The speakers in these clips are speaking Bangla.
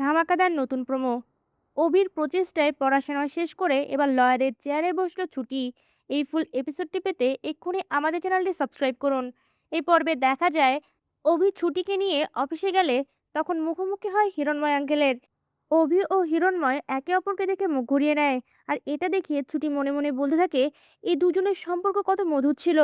ধামাকাদার নতুন প্রোমো। অভির প্রচেষ্টায় পড়াশোনা শেষ করে এবার লয়ারের চেয়ারে বসলো ছুটি। এই ফুল এপিসোডটি পেতে এক্ষুনি আমাদের চ্যানেলটি সাবস্ক্রাইব করুন। এই পর্বে দেখা যায় অভি ছুটিকে নিয়ে অফিসে গেলে তখন মুখোমুখি হয় হিরণময় আঙ্কেলের। অভি ও হিরণময় একে অপরকে দেখে মুখ ঘুরিয়ে নেয়। আর এটা দেখে ছুটি মনে মনে বলতে থাকে, এই দুজনের সম্পর্ক কত মধুর ছিল।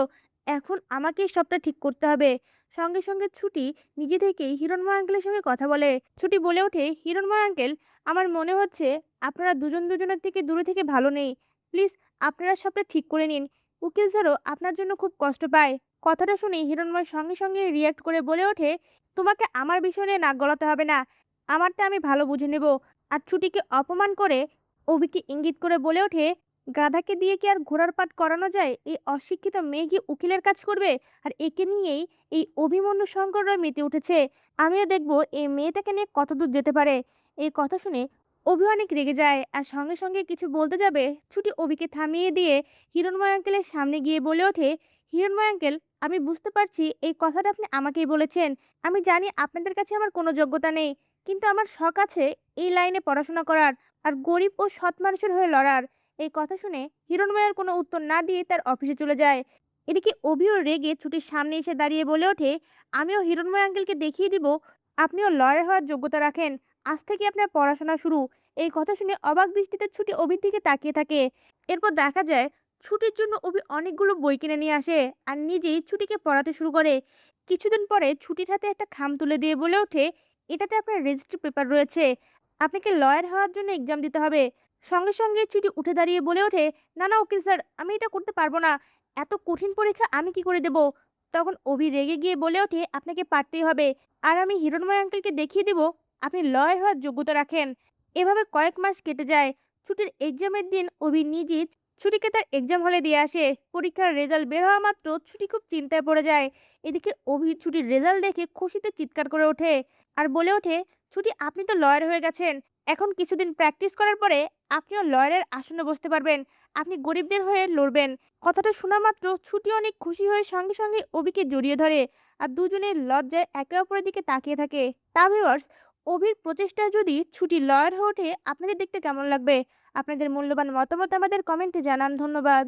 এখন আমাকেই সবটা ঠিক করতে হবে। সঙ্গে সঙ্গে ছুটি নিজে থেকেই হিরণময় আঙ্কেলের সঙ্গে কথা বলে। ছুটি বলে ওঠে, হিরণময় আঙ্কেল, আমার মনে হচ্ছে আপনারা দুজন দুজনের থেকে দূরে থেকে ভালো নেই। প্লিজ আপনারা সবটা ঠিক করে নিন। উকিল স্যারও আপনার জন্য খুব কষ্ট পায়। কথাটা শুনে হিরণময় সঙ্গে সঙ্গে রিয়াক্ট করে বলে ওঠে, তোমাকে আমার বিষয় নিয়ে নাক গলাতে হবে না। আমারটা আমি ভালো বুঝে নেব। আর ছুটিকে অপমান করে অভিকে ইঙ্গিত করে বলে ওঠে, গাধাকে দিয়ে কি আর ঘোড়ার পাট করানো যায়? এই অশিক্ষিত মেয়ে কি উকিলের কাজ করবে? আর একে নিয়েই এই অভিমন্যু শঙ্কর রায় মেতে উঠেছে। আমিও দেখব এই মেয়েটাকে নিয়ে কতদূর যেতে পারে। এই কথা শুনে অভি অনেক রেগে যায় আর সঙ্গে সঙ্গে কিছু বলতে যাবে, ছুটি অভিকে থামিয়ে দিয়ে হিরণময় আঙ্কেলের সামনে গিয়ে বলে ওঠে, হিরণময় আঙ্কেল, আমি বুঝতে পারছি এই কথাটা আপনি আমাকেই বলেছেন। আমি জানি আপনাদের কাছে আমার কোনো যোগ্যতা নেই, কিন্তু আমার শখ আছে এই লাইনে পড়াশোনা করার আর গরিব ও সৎ মানুষের হয়ে লড়ার। এই কথা শুনে হিরণময়ের কোনো উত্তর না দিয়ে তার অফিসে চলে যায়। এদিকে অভিও রেগে ছুটির সামনে এসে দাঁড়িয়ে বলে ওঠে, আমিও হিরণময় আঙ্কেলকে দেখিয়ে দিব আপনিও লয়ার হওয়ার যোগ্যতা রাখেন। আজ থেকে আপনার পড়াশোনা শুরু। এই কথা শুনে অবাক দৃষ্টিতে ছুটি অভির দিকে তাকিয়ে থাকে। এরপর দেখা যায় ছুটির জন্য অভি অনেকগুলো বই কিনে নিয়ে আসে আর নিজেই ছুটিকে পড়াতে শুরু করে। কিছুদিন পরে ছুটির হাতে একটা খাম তুলে দিয়ে বলে ওঠে, এটাতে আপনার রেজিস্ট্রি পেপার রয়েছে। আপনাকে লয়ার হওয়ার জন্য এক্সাম দিতে হবে। সঙ্গে সঙ্গে ছুটি উঠে দাঁড়িয়ে বলে ওঠে, না না উকিল স্যার, আমি এটা করতে পারবো না। এত কঠিন পরীক্ষা আমি কি করে দেব? তখন অভি রেগে গিয়ে বলে ওঠে, আপনাকে পারতেই হবে। আর আমি হিরণময় আঙ্কেলকে দেখিয়ে দিব আপনি লয়ার হওয়ার যোগ্যতা রাখেন। এভাবে কয়েক মাস কেটে যায়। ছুটির এক্সামের দিন অভি নিজে ছুটিকে তার এক্সাম হলে দিয়ে আসে। পরীক্ষার রেজাল্ট বের হওয়া মাত্র ছুটি খুব চিন্তায় পড়ে যায়। এদিকে অভি ছুটির রেজাল্ট দেখে খুশিতে চিৎকার করে ওঠে আর বলে ওঠে, ছুটি, আপনি তো লয়ার হয়ে গেছেন। এখন কিছুদিন প্র্যাকটিস করার পরে আপনিও লয়ারের আসনে বসতে পারবেন। আপনি গরিবদের হয়ে লড়বেন। কথাটা শোনা মাত্র ছুটি অনেক খুশি হয়ে সঙ্গে সঙ্গে অভিকে জড়িয়ে ধরে আর দুজনের লজ্জায় একে অপরের দিকে তাকিয়ে থাকে। তা ভিউয়ার্স, অভির প্রচেষ্টায় যদি ছুটি লয়ার হয়ে ওঠে, আপনাদের দেখতে কেমন লাগবে? আপনাদের মূল্যবান মতামত আমাদের কমেন্টে জানান। ধন্যবাদ।